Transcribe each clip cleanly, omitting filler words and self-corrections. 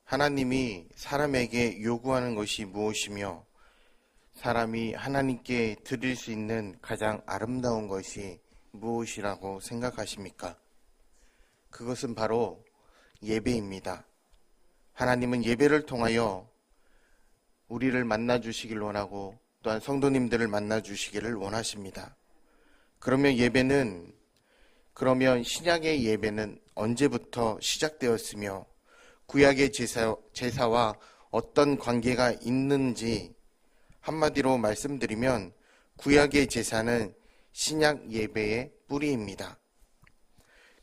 하나님이 사람에게 요구하는 것이 무엇이며 사람이 하나님께 드릴 수 있는 가장 아름다운 것이 무엇이라고 생각하십니까? 그것은 바로 예배입니다. 하나님은 예배를 통하여 우리를 만나주시길 원하고 또한 성도님들을 만나주시기를 원하십니다. 그러면 신약의 예배는 언제부터 시작되었으며 구약의 제사와 어떤 관계가 있는지 한마디로 말씀드리면 구약의 제사는 신약 예배의 뿌리입니다.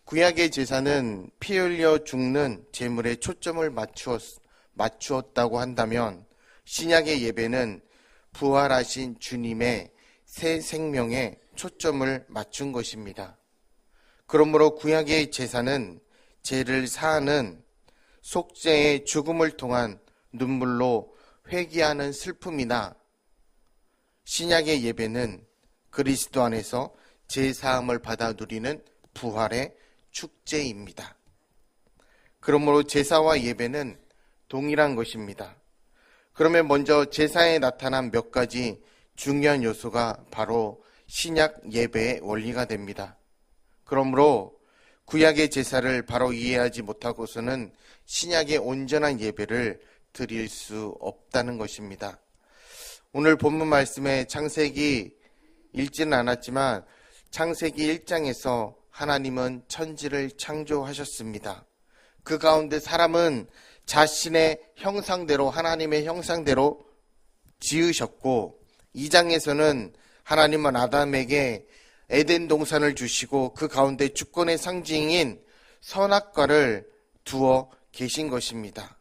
구약의 제사는 피 흘려 죽는 제물에 초점을 맞추었다고 한다면 신약의 예배는 부활하신 주님의 새 생명에 초점을 맞춘 것입니다. 그러므로 구약의 제사는 죄를 사하는 속죄의 죽음을 통한 눈물로 회개하는 슬픔이나 신약의 예배는 그리스도 안에서 죄 사함을 받아 누리는 부활의 축제입니다. 그러므로 제사와 예배는 동일한 것입니다. 그러면 먼저 제사에 나타난 몇 가지 중요한 요소가 바로 신약 예배의 원리가 됩니다. 그러므로 구약의 제사를 바로 이해하지 못하고서는 신약의 온전한 예배를 드릴 수 없다는 것입니다. 오늘 본문 말씀에 창세기 읽지는 않았지만 창세기 1장에서 하나님은 천지를 창조하셨습니다. 그 가운데 사람은 자신의 형상대로 하나님의 형상대로 지으셨고 2장에서는 하나님은 아담에게 에덴 동산을 주시고 그 가운데 주권의 상징인 선악과를 두어 계신 것입니다.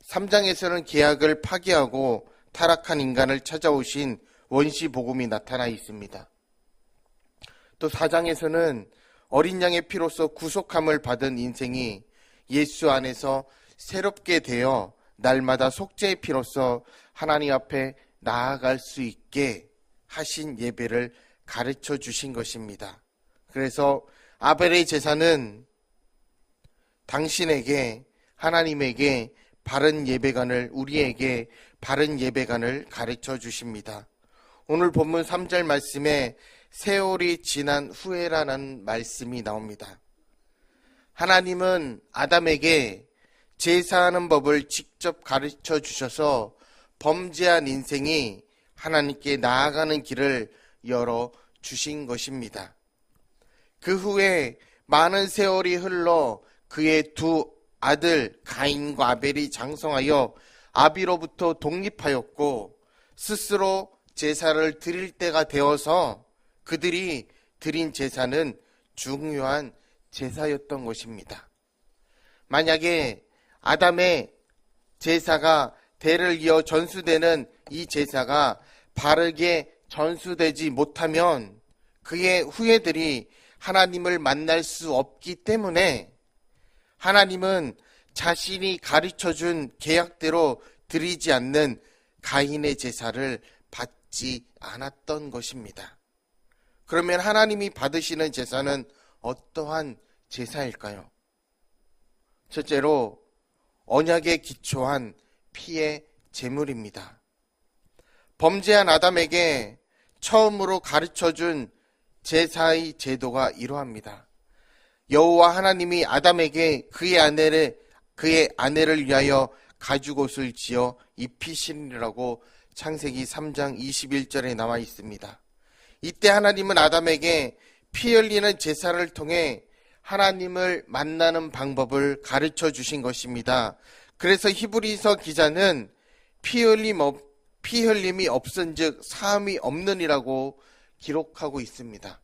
3장에서는 계약을 파기하고 타락한 인간을 찾아오신 원시 복음이 나타나 있습니다. 또 4장에서는 어린 양의 피로써 구속함을 받은 인생이 예수 안에서 새롭게 되어 날마다 속죄의 피로써 하나님 앞에 나아갈 수 있게 하신 예배를 가르쳐 주신 것입니다. 그래서 아벨의 제사는 당신에게 하나님에게 바른 예배관을 우리에게 바른 예배관을 가르쳐 주십니다. 오늘 본문 3절 말씀에 세월이 지난 후에라는 말씀이 나옵니다. 하나님은 아담에게 제사하는 법을 직접 가르쳐 주셔서 범죄한 인생이 하나님께 나아가는 길을 열어 주신 것입니다. 그 후에 많은 세월이 흘러 그의 두 아들 가인과 아벨이 장성하여 아비로부터 독립하였고 스스로 제사를 드릴 때가 되어서 그들이 드린 제사는 중요한 제사였던 것입니다. 만약에 아담의 제사가 대를 이어 전수되는 이 제사가 바르게 전수되지 못하면 그의 후예들이 하나님을 만날 수 없기 때문에 하나님은 자신이 가르쳐준 계약대로 드리지 않는 가인의 제사를 받지 않았던 것입니다. 그러면 하나님이 받으시는 제사는 어떠한 제사일까요? 첫째로 언약에 기초한 피의 제물입니다. 범죄한 아담에게 처음으로 가르쳐준 제사의 제도가 이러합니다. 여호와 하나님이 아담에게 그의 아내를 위하여 가죽옷을 지어 입히시리라고 창세기 3장 21절에 나와 있습니다. 이때 하나님은 아담에게 피 흘리는 제사를 통해 하나님을 만나는 방법을 가르쳐 주신 것입니다. 그래서 히브리서 기자는 피 흘림이 없은즉 사함이 없느니라고 기록하고 있습니다.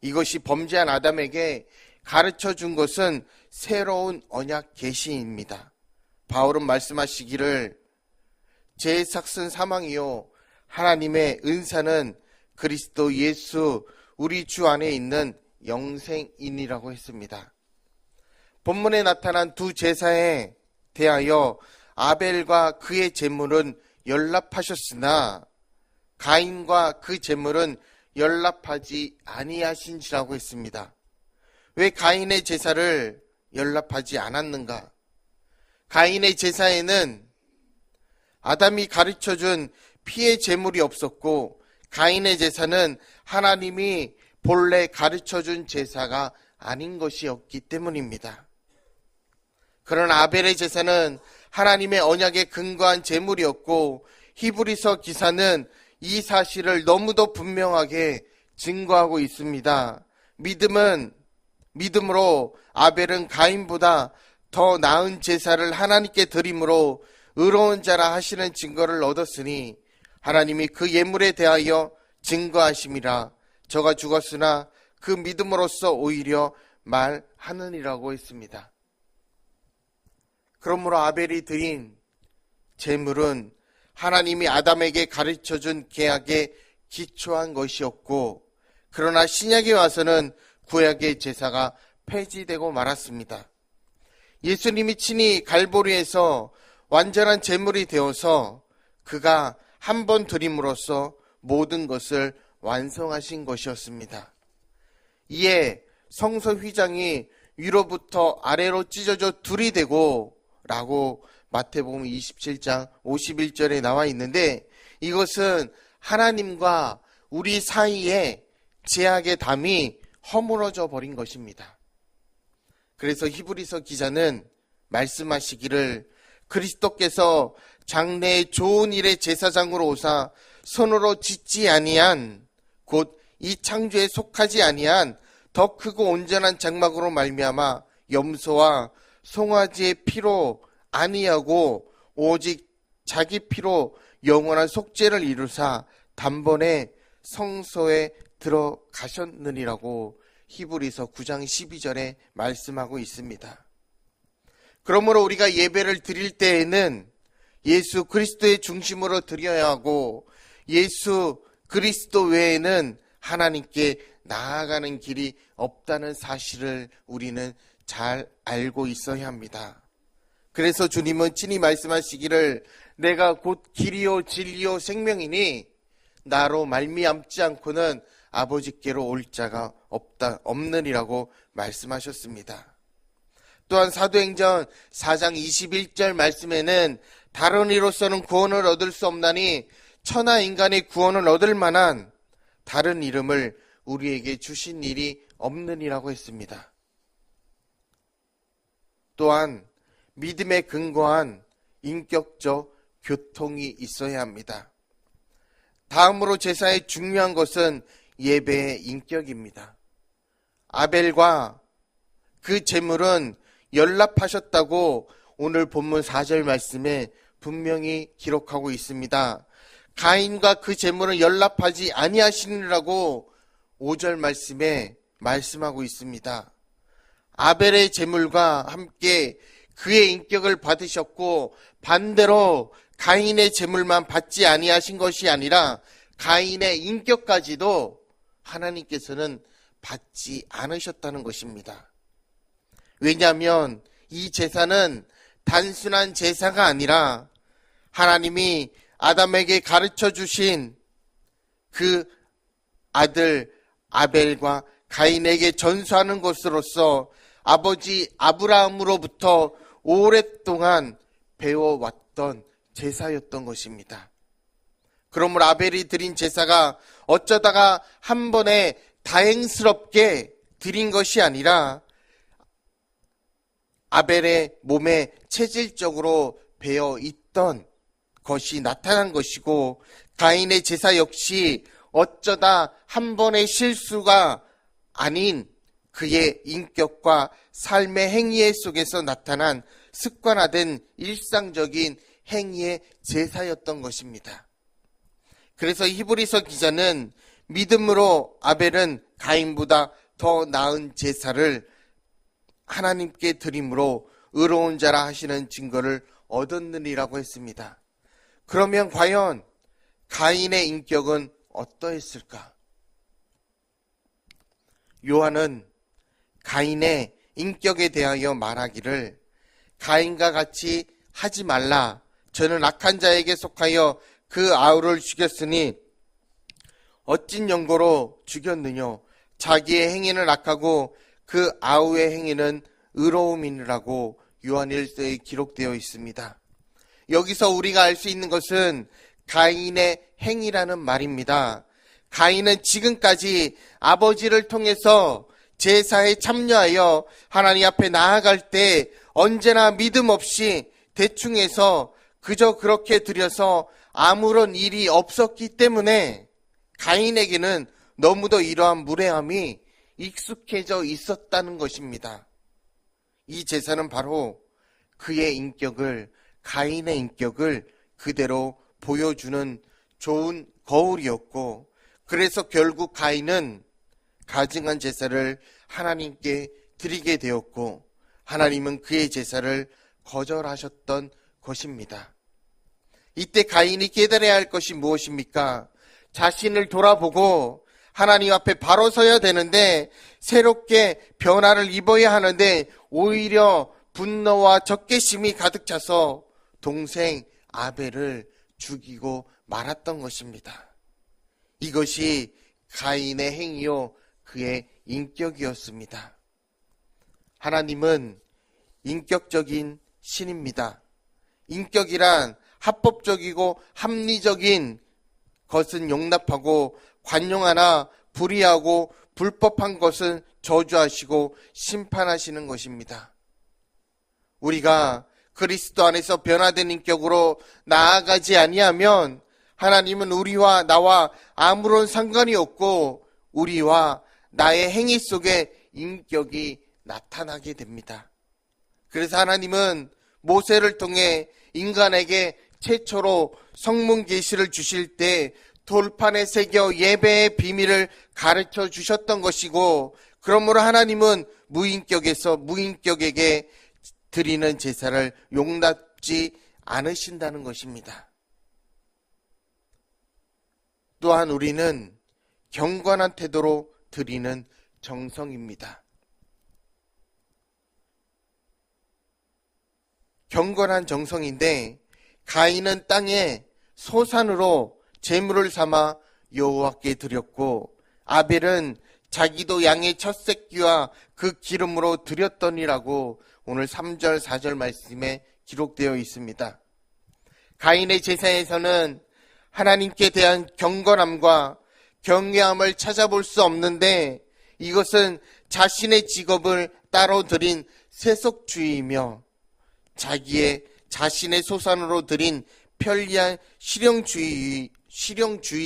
이것이 범죄한 아담에게 가르쳐 준 것은 새로운 언약 계시입니다. 바울은 말씀하시기를 제 삭슨 사망이요 하나님의 은사는 그리스도 예수 우리 주 안에 있는 영생이니라고 했습니다. 본문에 나타난 두 제사에 대하여 아벨과 그의 제물은 연락하셨으나 가인과 그 제물은 연락하지 아니하신지라고 했습니다. 왜 가인의 제사를 연락하지 않았는가? 가인의 제사에는 아담이 가르쳐준 피의 제물이 없었고, 가인의 제사는 하나님이 본래 가르쳐준 제사가 아닌 것이었기 때문입니다. 그러나 아벨의 제사는 하나님의 언약에 근거한 제물이었고, 히브리서 기사는 이 사실을 너무도 분명하게 증거하고 있습니다. 믿음으로 아벨은 가인보다 더 나은 제사를 하나님께 드림으로 의로운 자라 하시는 증거를 얻었으니 하나님이 그 예물에 대하여 증거하심이라. 저가 죽었으나 그 믿음으로써 오히려 말하느니라고 했습니다. 그러므로 아벨이 드린 제물은 하나님이 아담에게 가르쳐준 계약에 기초한 것이었고, 그러나 신약에 와서는 구약의 제사가 폐지되고 말았습니다. 예수님이 친히 갈보리에서 완전한 제물이 되어서 그가 한 번 드림으로써 모든 것을 완성하신 것이었습니다. 이에 성소 휘장이 위로부터 아래로 찢어져 둘이 되고 라고 마태복음 27장 51절에 나와 있는데, 이것은 하나님과 우리 사이에 제약의 담이 허물어져 버린 것입니다. 그래서 히브리서 기자는 말씀하시기를, 그리스도께서 장래의 좋은 일의 제사장으로 오사 손으로 짓지 아니한, 곧 이 창조에 속하지 아니한 더 크고 온전한 장막으로 말미암아 염소와 송아지의 피로 아니하고 오직 자기 피로 영원한 속죄를 이루사 단번에 성소에 들어가셨느니라고 히브리서 9장 12절에 말씀하고 있습니다. 그러므로 우리가 예배를 드릴 때에는 예수 그리스도의 중심으로 드려야 하고, 예수 그리스도 외에는 하나님께 나아가는 길이 없다는 사실을 우리는 잘 알고 있어야 합니다. 그래서 주님은 친히 말씀하시기를, 내가 곧 길이요 진리요 생명이니 나로 말미암지 않고는 아버지께로 올 자가 없느니라고 말씀하셨습니다. 또한 사도행전 4장 21절 말씀에는 다른 이로서는 구원을 얻을 수 없나니 천하 인간의 구원을 얻을 만한 다른 이름을 우리에게 주신 일이 없느니라고 했습니다. 또한 믿음에 근거한 인격적 교통이 있어야 합니다. 다음으로 제사의 중요한 것은 예배의 인격입니다. 아벨과 그 제물은 연락하셨다고 오늘 본문 4절 말씀에 분명히 기록하고 있습니다. 가인과 그 제물은 연락하지 아니하시느라고 5절 말씀에 말씀하고 있습니다. 아벨의 제물과 함께 그의 인격을 받으셨고, 반대로 가인의 제물만 받지 아니하신 것이 아니라 가인의 인격까지도 하나님께서는 받지 않으셨다는 것입니다. 왜냐하면 이 제사는 단순한 제사가 아니라 하나님이 아담에게 가르쳐 주신 그 아들 아벨과 가인에게 전수하는 것으로서 아버지 아브라함으로부터 오랫동안 배워왔던 제사였던 것입니다. 그러므로 아벨이 드린 제사가 어쩌다가 한 번에 다행스럽게 드린 것이 아니라 아벨의 몸에 체질적으로 배어 있던 것이 나타난 것이고, 가인의 제사 역시 어쩌다 한 번의 실수가 아닌 그의 인격과 삶의 행위 속에서 나타난 습관화된 일상적인 행위의 제사였던 것입니다. 그래서 히브리서 기자는 믿음으로 아벨은 가인보다 더 나은 제사를 하나님께 드림으로 의로운 자라 하시는 증거를 얻었느니라고 했습니다. 그러면 과연 가인의 인격은 어떠했을까? 요한은 가인의 인격에 대하여 말하기를, 가인과 같이 하지 말라. 저는 악한 자에게 속하여 그 아우를 죽였으니 어찐 연고로 죽였느뇨. 자기의 행위는 악하고 그 아우의 행위는 의로움이라고 요한일서에 기록되어 있습니다. 여기서 우리가 알 수 있는 것은 가인의 행위라는 말입니다. 가인은 지금까지 아버지를 통해서 제사에 참여하여 하나님 앞에 나아갈 때 언제나 믿음 없이 대충해서 그저 그렇게 드려서 아무런 일이 없었기 때문에 가인에게는 너무도 이러한 무례함이 익숙해져 있었다는 것입니다. 이 제사는 바로 그의 인격을, 가인의 인격을 그대로 보여주는 좋은 거울이었고, 그래서 결국 가인은 가증한 제사를 하나님께 드리게 되었고, 하나님은 그의 제사를 거절하셨던 것입니다. 이때 가인이 깨달아야 할 것이 무엇입니까? 자신을 돌아보고 하나님 앞에 바로 서야 되는데 새롭게 변화를 입어야 하는데 오히려 분노와 적개심이 가득 차서 동생 아벨을 죽이고 말았던 것입니다. 이것이 가인의 행위요 그의 인격이었습니다. 하나님은 인격적인 신입니다. 인격이란 합법적이고 합리적인 것은 용납하고 관용하나 불의하고 불법한 것은 저주하시고 심판하시는 것입니다. 우리가 그리스도 안에서 변화된 인격으로 나아가지 아니하면 하나님은 우리와 나와 아무런 상관이 없고 우리와 나의 행위 속에 인격이 나타나게 됩니다. 그래서 하나님은 모세를 통해 인간에게 최초로 성문 계시를 주실 때 돌판에 새겨 예배의 비밀을 가르쳐 주셨던 것이고, 그러므로 하나님은 무인격에서 무인격에게 드리는 제사를 용납지 않으신다는 것입니다. 또한 우리는 경건한 태도로 드리는 정성입니다. 경건한 정성인데 가인은 땅에 소산으로 제물을 삼아 여호와께 드렸고 아벨은 자기도 양의 첫 새끼와 그 기름으로 드렸더니라고 오늘 3절 4절 말씀에 기록되어 있습니다. 가인의 제사에서는 하나님께 대한 경건함과 경외함을 찾아볼 수 없는데 이것은 자신의 직업을 따로 드린 세속주의이며 자신의 소산으로 드린 편리한 실용주의이고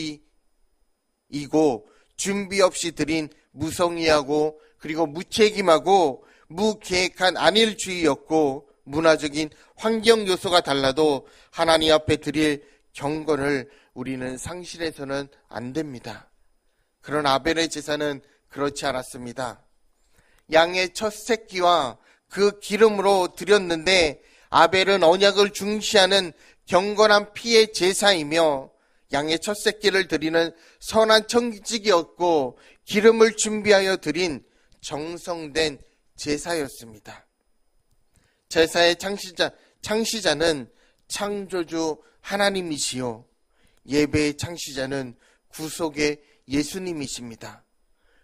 준비 없이 드린 무성의하고 그리고 무책임하고 무계획한 안일주의였고 문화적인 환경 요소가 달라도 하나님 앞에 드릴 경건을 우리는 상실해서는 안 됩니다. 그러나 아벨의 제사는 그렇지 않았습니다. 양의 첫 새끼와 그 기름으로 드렸는데 아벨은 언약을 중시하는 경건한 피의 제사이며 양의 첫 새끼를 드리는 선한 청지기였고 기름을 준비하여 드린 정성된 제사였습니다. 제사의 창시자는 창조주 하나님이시요 예배의 창시자는 구속의 예수님이십니다.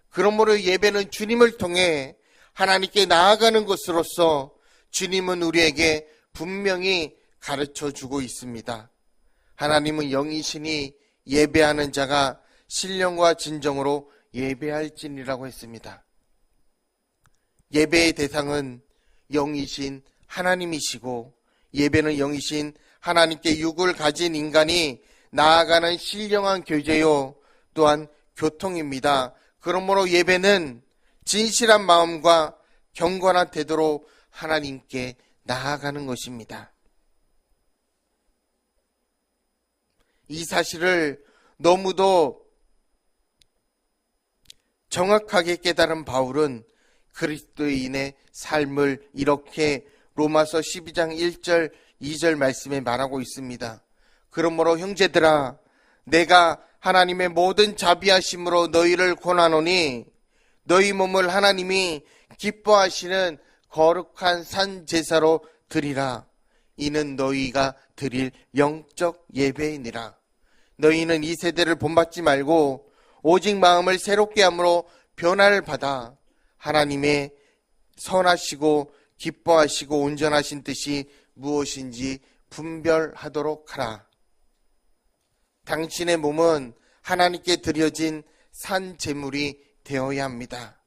그러므로 예배는 주님을 통해 하나님께 나아가는 것으로서 주님은 우리에게 분명히 가르쳐주고 있습니다. 하나님은 영이시니 예배하는 자가 신령과 진정으로 예배할지니라고 했습니다. 예배의 대상은 영이신 하나님이시고 예배는 영이신 하나님께 육을 가진 인간이 나아가는 신령한 교제요 또한 교통입니다. 그러므로 예배는 진실한 마음과 경건한 태도로 하나님께 나아가는 것입니다. 이 사실을 너무도 정확하게 깨달은 바울은 그리스도인의 삶을 이렇게 로마서 12장 1절 2절 말씀에 말하고 있습니다. 그러므로 형제들아 내가 하나님의 모든 자비하심으로 너희를 권하노니 너희 몸을 하나님이 기뻐하시는 거룩한 산 제사로 드리라. 이는 너희가 드릴 영적 예배이니라. 너희는 이 세대를 본받지 말고 오직 마음을 새롭게 함으로 변화를 받아 하나님의 선하시고 기뻐하시고 온전하신 뜻이 무엇인지 분별하도록 하라. 당신의 몸은 하나님께 드려진 산 제물이 되어야 합니다.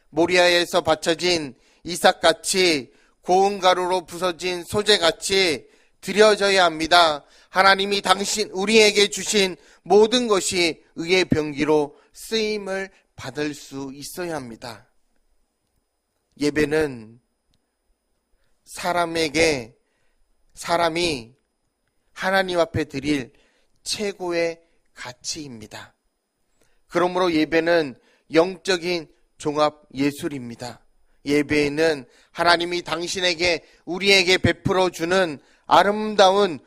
모리아에서 바쳐진 이삭같이 고운 가루로 부서진 소재같이 드려져야 합니다. 하나님이 우리에게 주신 모든 것이 의의 병기로 쓰임을 받을 수 있어야 합니다. 예배는 사람이 하나님 앞에 드릴 최고의 가치입니다. 그러므로 예배는 영적인 종합 예술입니다. 예배에는 하나님이 우리에게 베풀어 주는 아름다운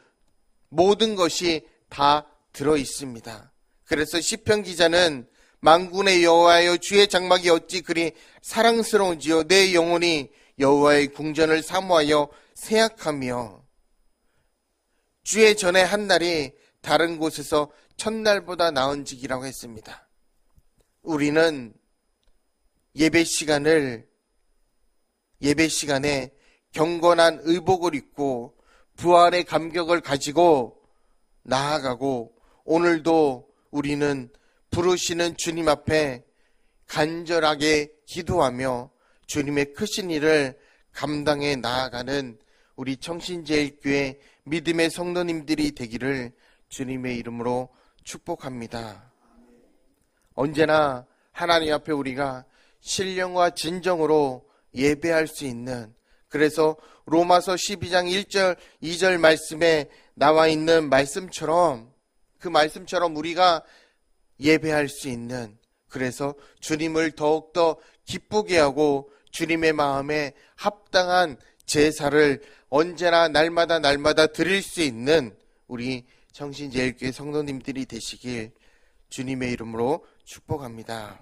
모든 것이 다 들어 있습니다. 그래서 시편 기자는 만군의 여호와여 주의 장막이 어찌 그리 사랑스러운지요 내 영혼이 여호와의 궁전을 사모하여 생각하며 주의 전에 한 날이 다른 곳에서 첫날보다 나은지기라고 했습니다. 우리는 예배 시간에 경건한 의복을 입고 부활의 감격을 가지고 나아가고 오늘도 우리는 부르시는 주님 앞에 간절하게 기도하며 주님의 크신 일을 감당해 나아가는 우리 청신제일교회 믿음의 성도님들이 되기를 주님의 이름으로 축복합니다. 언제나 하나님 앞에 우리가 신령과 진정으로 예배할 수 있는, 그래서 로마서 12장 1절 2절 말씀에 나와 있는 말씀처럼 그 말씀처럼 우리가 예배할 수 있는, 그래서 주님을 더욱더 기쁘게 하고 주님의 마음에 합당한 제사를 언제나 날마다 드릴 수 있는 우리 청신제일교회 성도님들이 되시길 주님의 이름으로 축복합니다.